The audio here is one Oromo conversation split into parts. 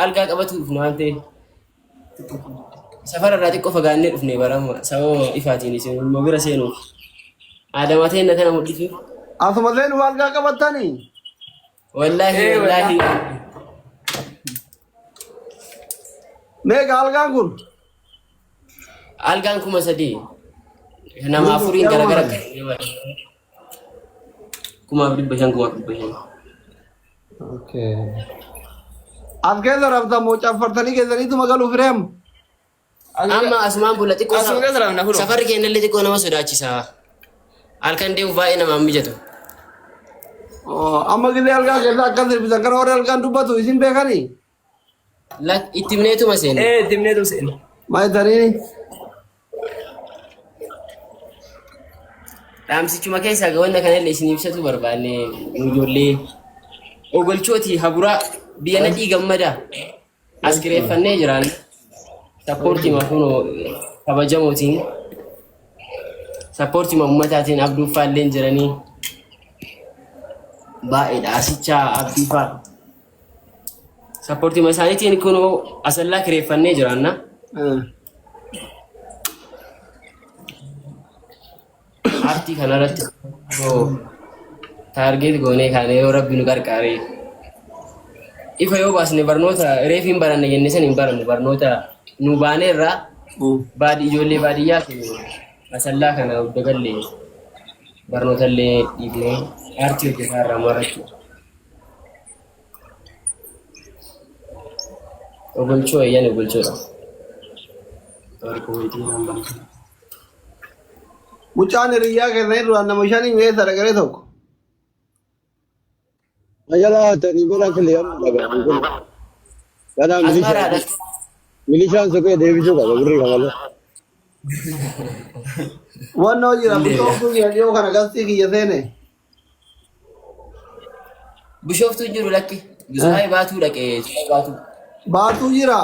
algaa qabatu dhufne waan ta'eef safara irraa xiqqoo fagaannee dhufne barama sababa ifaatiin isin immoo bira seenuuf aadamateen na kana mul'isu asuma seenu algaa qabatanii wallaahi meeqa algaan kun algaan 3,000 nama afuriin garagara kuma bibashan. Okay. As keessa rabta moo caffartanii keessaniitu magalu fireem. Amma asumaan bulla xiqqoo safarri keenya illee xiqqoo nama sodaachisa. Halkan deemu baay'ee nama mijatu. Amma gisee algaa keessa akkas sirbisan kana warri algaan dubbatu isin beekanii? Itti himneetuma seena. Itti himneetuma seena. Maayitanii? Dhaamsichuma keessaa gawanna kanallee isin ibsatu barbaanne ijoollee ogolchooti haburaa biyya nadhii gammadaa as kireeffannee jiraan sappoortii mafuunoo kabajamootiin sappoortii mammataatiin abduuffaallee jiranii baay'eedha asichaa abdiifaa sappoortii isaaniitiin kunoo asallaa kireeffannee jiraanna. Arti kanarratti target goonee kaanee yoo rabbi nu gargaaree ifa yoo baasne barnoota reefiin baranne jenne san hin barannu barnoota nu baaneerraa ijoollee baadiyyaa keenya asallaa kana daballee barnootaallee dhiifnee aartii hojjetaa irraa marachuu ogolchoo eeyyan ogolchoodha. Mucaan hiriyaa keessanii duraan nama shanii meeshaa dhagaree tokko. Majalaa ta'anii bira filee dhagaan kun. Kanaan milishaan soqee deebisuu qaba birrii kamalee. Waan hojii bishooftuu yoo kana gastii kiyya seene. Bishooftuu jiru lakki. Zuwaayee baatuu dhaqee baatuu. Baatuu jira.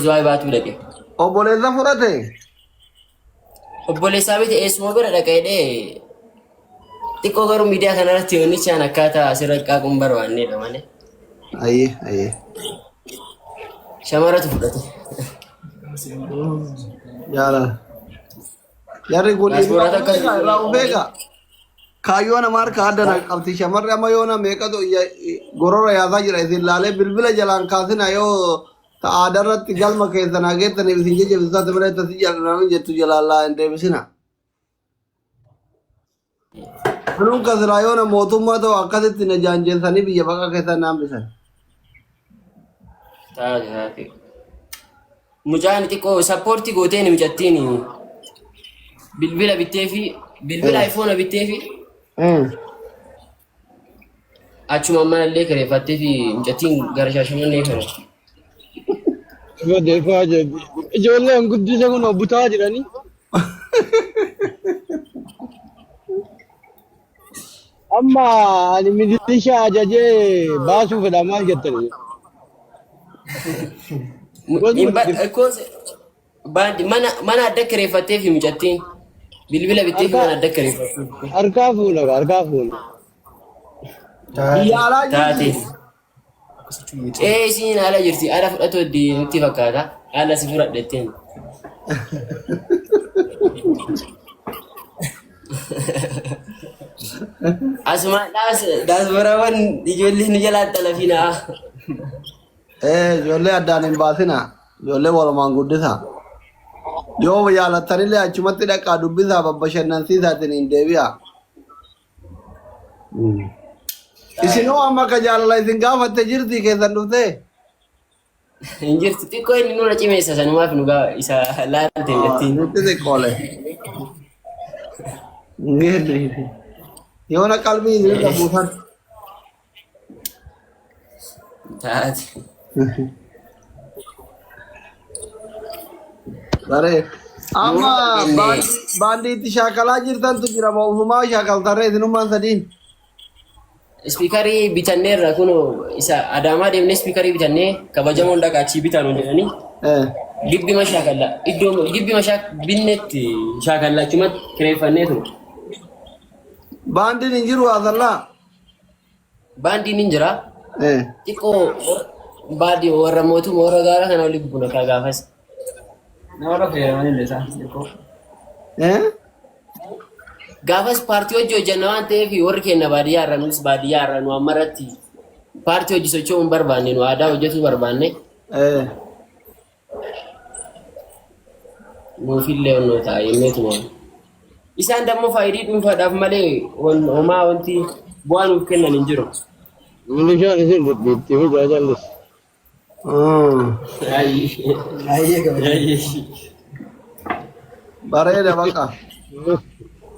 Zuwaayee baatuu dhaqee. Obboleessa fudhate. Obboleessaa biti eessuma bira dhaqeedhee xiqqoo garuu miidiyaa kanarratti yoonnichaan akkaataa asirra qaaquun barbaannedha malee. Ayyee. Shamarratu fudhate. Jaalala. Jarri kun irraa beeka. Kaayyoo nama harka addana qabdi shamarri amma yoo nama meeqatu gorora yaasaa jira isin laalee bilbila jalaan kaasina yoo aadarratti galma keessan hageettaniif isin jajjabeessaati malee tasi jal'anaan jettu jalaallaa hin deebisina. Kunuun kasiraa yoo nama mootummaa ta'u akkasitti na jaanjeessanii biyya baqa keessan naambisan. Taate. Mucaan xiqqoo sappoortii gootee ni mijattiin bilbila bittee fi bilbila iPhone bittee fi achuma ammallee kireeffattee fi mijattiin gara Shaashimannee kana. Deefaa jechuudha. Ijoolleen guddisa kun butaa jiranii. Amma ani milishaa ajajee baasuu fedha maal jettanii? Mana adda kireeffattee fi mijattiin bilbila bittee fi mana adda kireeffattee. Harkaa fuula. Taate. Isin ala jirti. Ala fudhatoo nutti fakkaata. Ala si fudhadhetteen. Asuma daasbaraawwan ijoollee nu jalaa xalafinaa. Ijoollee addaan hin baasina. Ijoollee walumaan guddisa. Yoo jaalattanillee achumatti dhaqaa dubbisaa babbashannansiisaatiin hin deebi'a. Isinoo amma ka jaalala isin gaafatte jirti keessan dhuftee? Hin jirtu xiqqoo inni nuna cimeessa sanumaaf nu isa laalte jettiin. Nutti xiqqoole. Yoona qalbii isin qabuufan. Taate. Baree. Amma baandiitti shaakalaa jirtantu jira moo ufumaa shaakaltarree isinummaan sadiin? Ispiikarii bitanneerra kun isa Adaamaa deemnee ispiikarii bitannee kabajamoon dhaqaachii bitaan jedhanii gibbima shaakallaa iddoo gibbima binnetti shaakallaa achumatti kireeffannee ture. Baandiin hin jiru asallaa? Baandiin hin jira. Xiqqoo baadii warra mootummaa warra gaara kana walitti buna kaa gaafas. Nama warra fayyadaman illee isaa. Gaafas paartii hojii hojjanna waan ta'eef warri keenya baadiyyaa irra nus baadiyyaa irra nu ammarratti paartii hojii socho'uu hin barbaanne nu aadaa hojjetuu barbaanne. Nuufillee onnoo ta'a yenneetuma. Isaan dammoo faayidii dhuunfaadhaaf malee homaa wanti bu'aa nuuf kennan hin jiru. Milishaan isin itti hojjaa jallis. Bareeda baqa.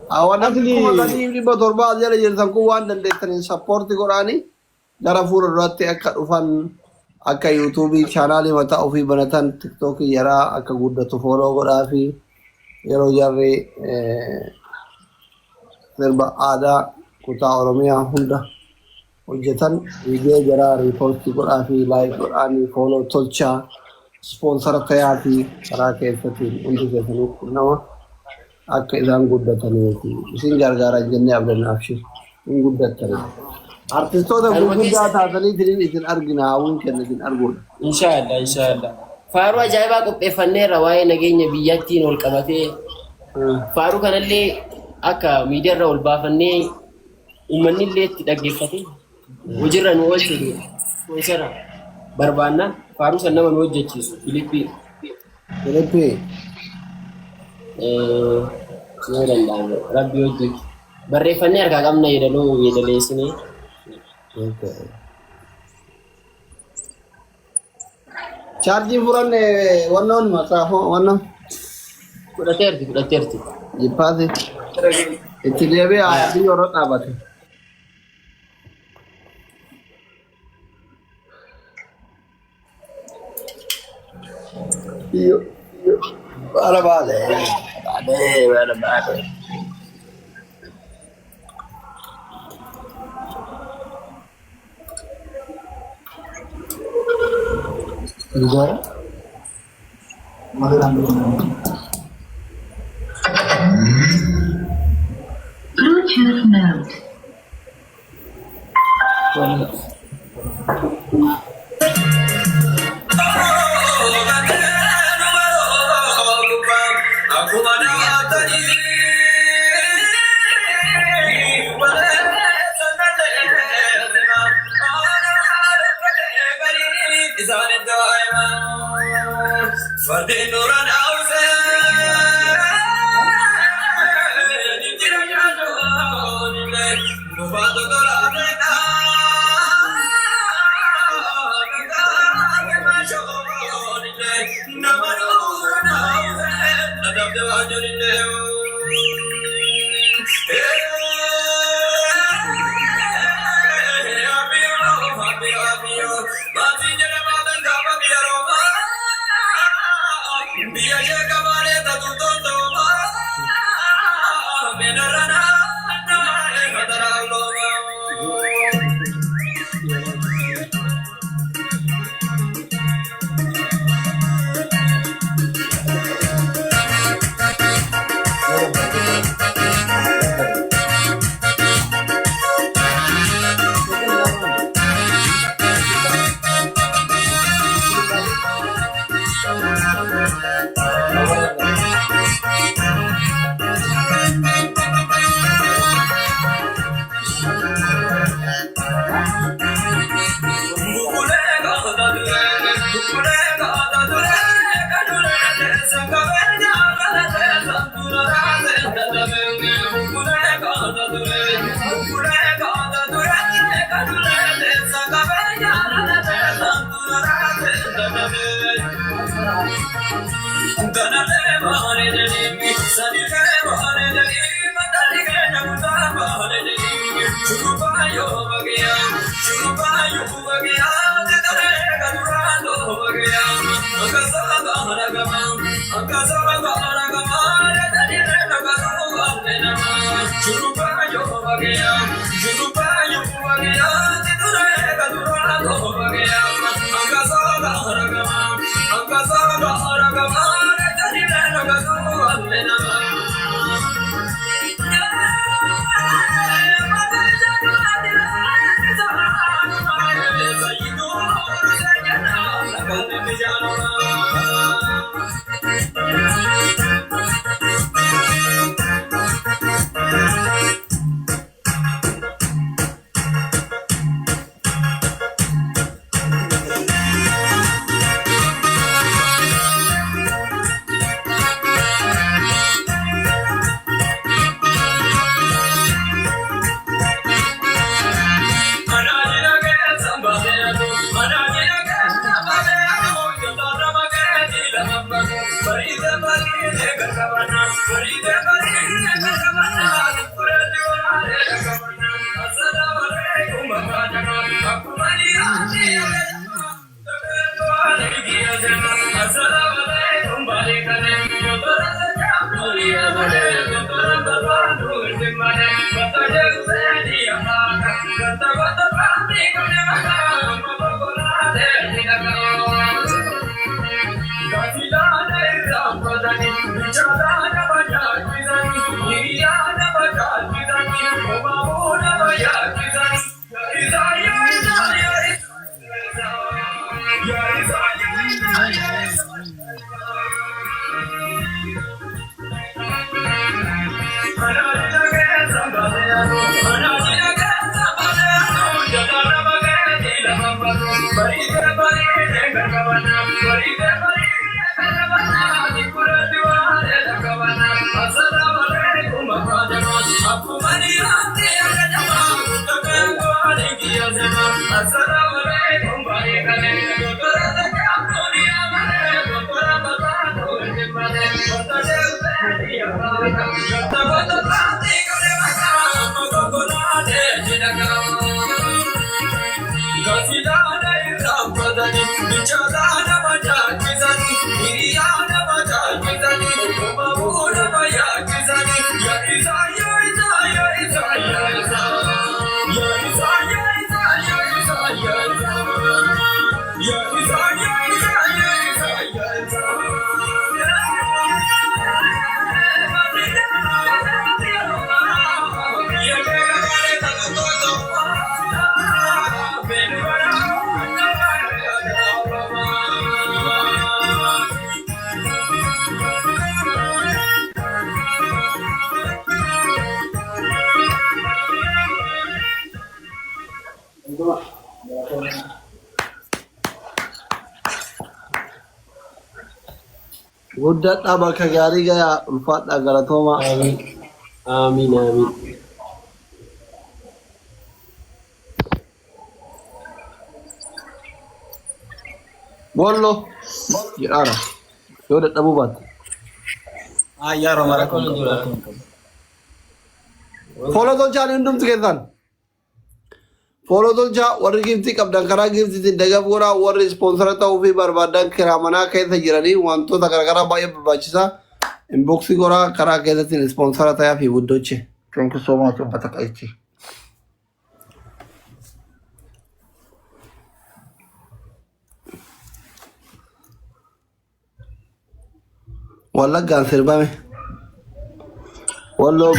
Awan asli dhibba torbaa jala jirtan kun waan dandeettaniin sappoortii godhaanii gara fuula duraatti akka dhufan akka yuutuubii chaanaalii mataa ofii banatan tiktookii yaraa akka guddatu fooloo godhaa fi yeroo jarri sirba aadaa kutaa Oromiyaa hunda hojjetan viidiyoo jaraa riipoostii godhaa fi laayik godhaanii fooloo tolchaa ispoonsara ta'aa fi karaa keessatti hundi keessanii nama akka isaan guddatanii fi isin gargaaran jennee abdannaaf shi hin guddatanii. Artistoota gurguddaa taatanii jirin isin argina hawwiin kenna isin arguudha. Inshaallah. Faaruu ajaa'ibaa qopheeffanneerra waa'ee nageenya biyyattiin ol qabatee faaruu kanallee akka miidiyaarra ol baafannee uummanni illee itti dhaggeeffate hojiirra nu oolchu isarra barbaanna faaruu san nama nu hojjechiisu Filiippii. Yoo danda'ame rabbi hojjetu barreeffannee harkaa qabna yeedaleessinee. Charging furanne wannan masaafo wannan fudhateerti. Jippaati. Itti deebi'ee aayatii yeroo dhaabate. Baale. Negara Bluetooth mode. Guddaa bakka gaarii gayaa ulfaadhaa galatooma. Amiin amiin. Bollo jedhaara yoo dadhabuu baatte. Ayyaaroo mara kun Follow tolchaan hundumti keessan. Follow tolchaa warri giftii qabdan karaa giftiitiin dagabuura warri ispoonsara ta'uu fi barbaadan kiraa manaa keessa jiranii wantoota garaagaraa baay'ee barbaachisaa inboxii goraa karaa keessattiin ispoonsara ta'aa fi guddoche. Thank you so much uffata qa'ichi. Wallaggaan sirbame. Walloo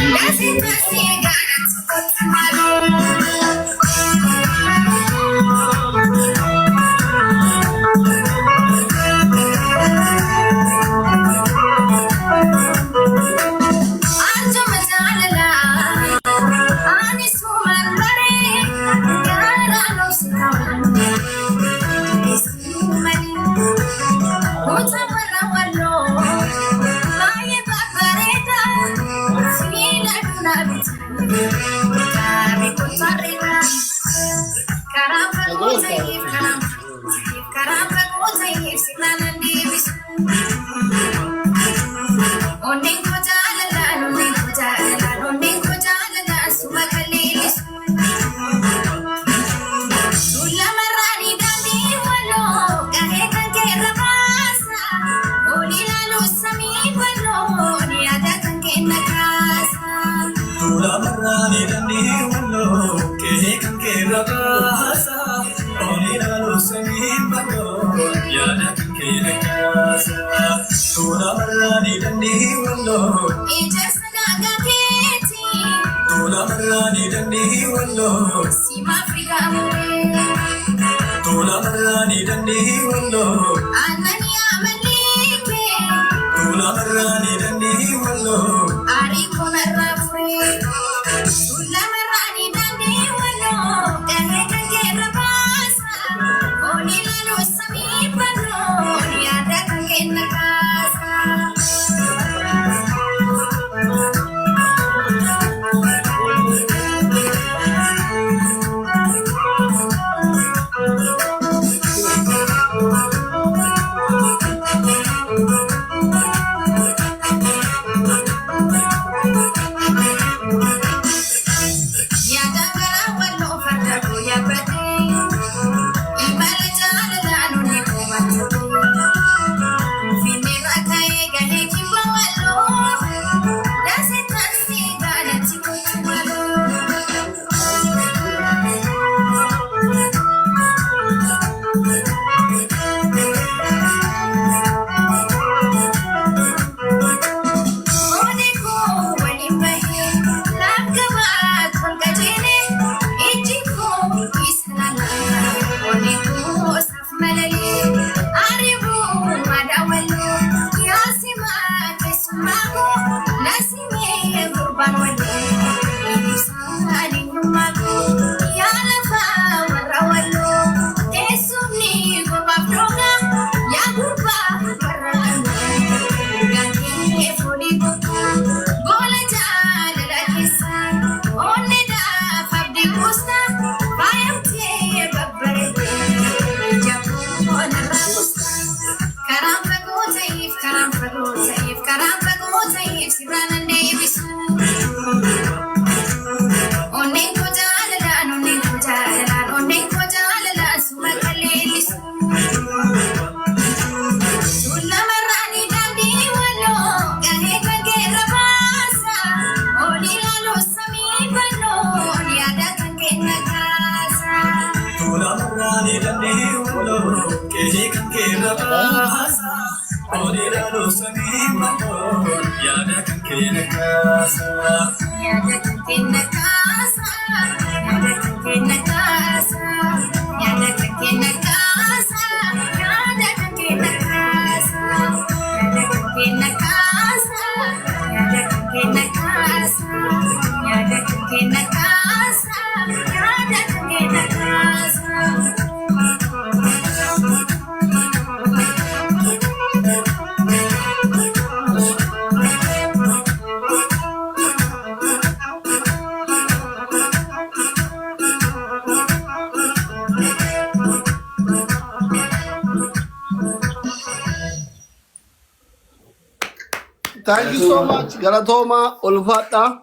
Thank you so much. Galatoma, Ulfata.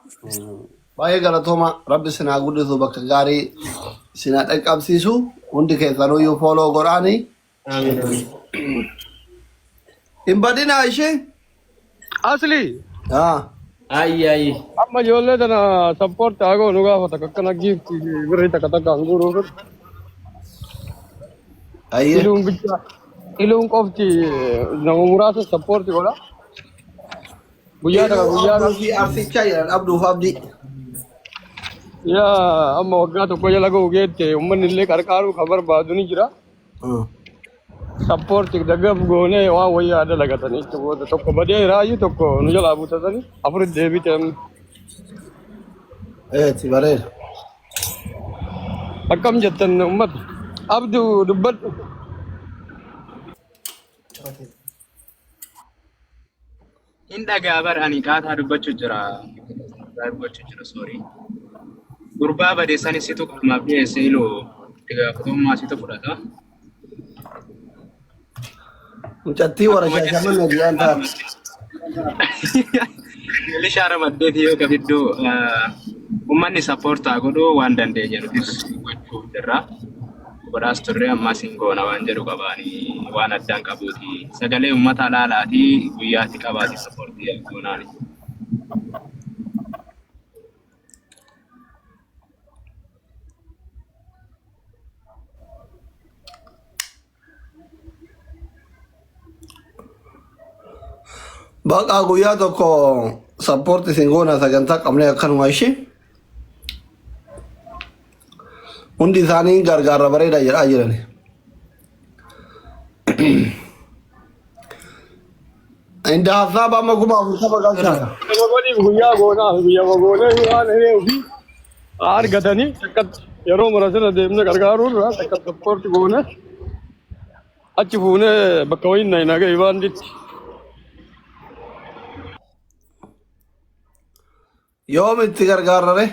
Bye Galatoma. Rabbi Sina Gudu Bakagari. Sinat Ekab Sisu. Undike Zaro you follow Gorani. Imbadina Ishe? Asli. Ah. Ay. Amma jolle dana support ago nuga hota kakkana give virita kataka anguru. Aye. Ilung of the Namurasa support gola. Buyada. Arsi Chaya Abdul Habdi. Ya, amma wagga to koya lago gete umman ille karkaru khabar baduni jira. Support daga gone wa waya ada lagatani to wo to ko bade rayu to ko nujala abutani apur devi tem Tibare. akam jatan ummat abdu dubbat Inda gabar ani kata dubbachuu jira sorry. Gurbaa badeessanii situ qalmaaf dhiyeesse iloo diga kutummaa situ fudhata. Mucatti wara shaashaman nagiyaan taat. Milishaa ramaddeeti yoo gabidduu ummanni sappoortaa godhuu waan danda'e jedhutis gochuuf jirra. Godhaas turre ammas hin goona waan jedhu qabaanii waan addaan qabuuti. Sagalee uummata laalaatii guyyaatti qabaati sappoortii goonaani. Baqa guyyaa tokko sappoortii isin goona sagantaa qabnee akkanuma ishee hundi isaanii gargaarra bareedaa jedhaa jirani. Inda hasaaba amma kuma abu saba galcha. Namoonni guyyaa goonaa waan hiree ofii argatanii akka yeroo murasana deemnee gargaaruun akka sappoorti goone achi fuunee bakka wayiin na hin hagaye waan jetti. Yoom itti gargaarrare?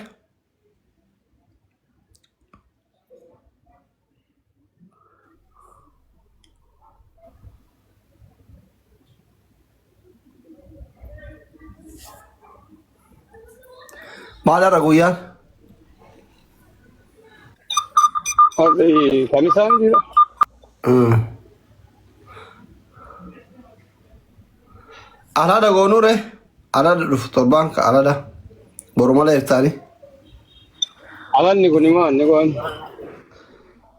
Maal guyyaan? Kamisaan jira. Alaada goonuure? Alaada dhufu torbaan ka alaada. Borumala iftaani. Amanni kun immoo inni kun.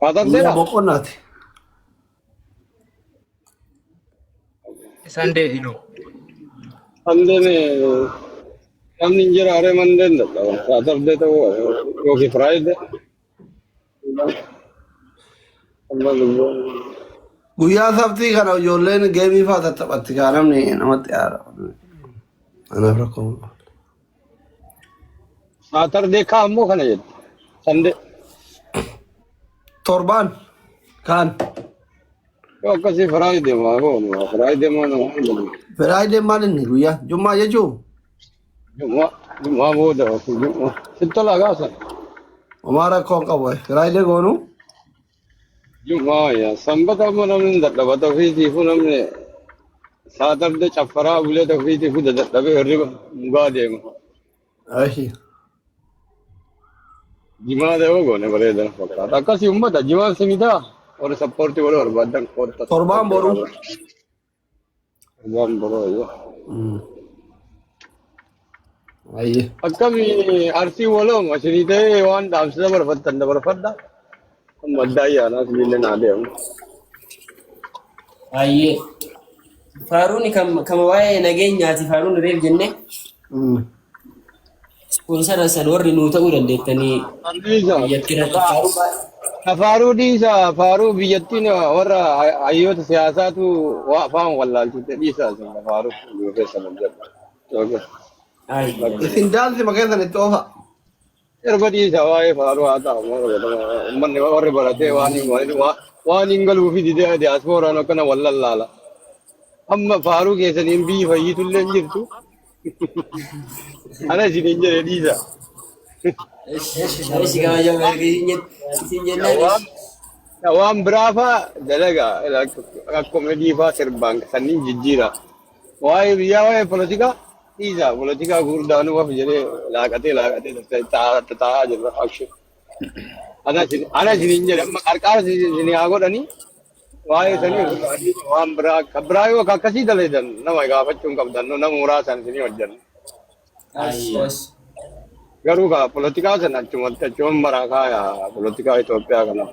Faatateera. Boqonnaati. Sunday ilo. Andene namni jira are manden dadhaba. Saturday ta'uu yookiin Friday. Guyyaa sabtii kana ijoolleen geemii fa'aa tattaphatti kaa namni namatti yaada. Anaaf rakkoo. Saturday kaa ammoo kana jedhu. Sunday. Torbaan kaan. Yoo akkasii Friday maa goonu. Friday maa nama hin Firaayidee maal inni guyyaa? Jummaa jechuun? Jummaa booda Jummaa. Sitti tolaa gaasa. Homaa rakkoo hin qabu. Firaayidee goonu? Jummaa yaa sanbata ammoo namni dadhabata ofiitiifuu namni Saturday caffaraa buleeta ofiitiifuu dadhabee hirriba mugaa deema. Ashi. Jimaa ta'uu goone bareedan fakkaata. Akkasii uummata jimaan simitaa warri sappoortii walii barbaadan qoodta. Torbaan boruu? Torbaan boruu yoo. Ayyee. Akkamii arsii walooma ashirii ta'ee waan dhaamsisa barfattan dabarfadha. Amma adda ayyaanaas miillee naa deemu. Ayyee. Faaruun kama waa'ee nageenyaati faaruun reef jenne. Ispoonsara san warri nuu ta'uu dandeettanii biyyatti irratti Faaruu dhiisa faaruu biyyattiin warra hayyoota siyaasaatu afaan wallaalchite dhiisa faaruu keessa nan jedha. Isin daansi makeessan itti oofa. Erga dhiisa waa'ee faaruu haa ta'u uummanni warri baratee waan hin galuufi didee diyaaspooraan akkana wallallaala. Amma faaruu keessaniin biyyi fayyitullee hin jirtu. Ana isin hin jedhe dhiisa. Waan biraa fa'aa dalagaa akka komedii fa'aa sirbaan sanniin jijjiira. Waa'ee biyyaa waa'ee polotikaa dhiisa. Polotikaa gurguddaan waaf jedhee laaqatee taa'aa jirra. Ana isin hin jedhe amma qarqaara isin haa godhanii waa'ee sanii waan biraa yoo akkasii daleedan nama gaafachuu hin qabdan nama muraasaan isinii hojjanna. Garuu kaa polotikaa sana achumatti achumaan maraa kaayaa polotikaa Itoophiyaa kana.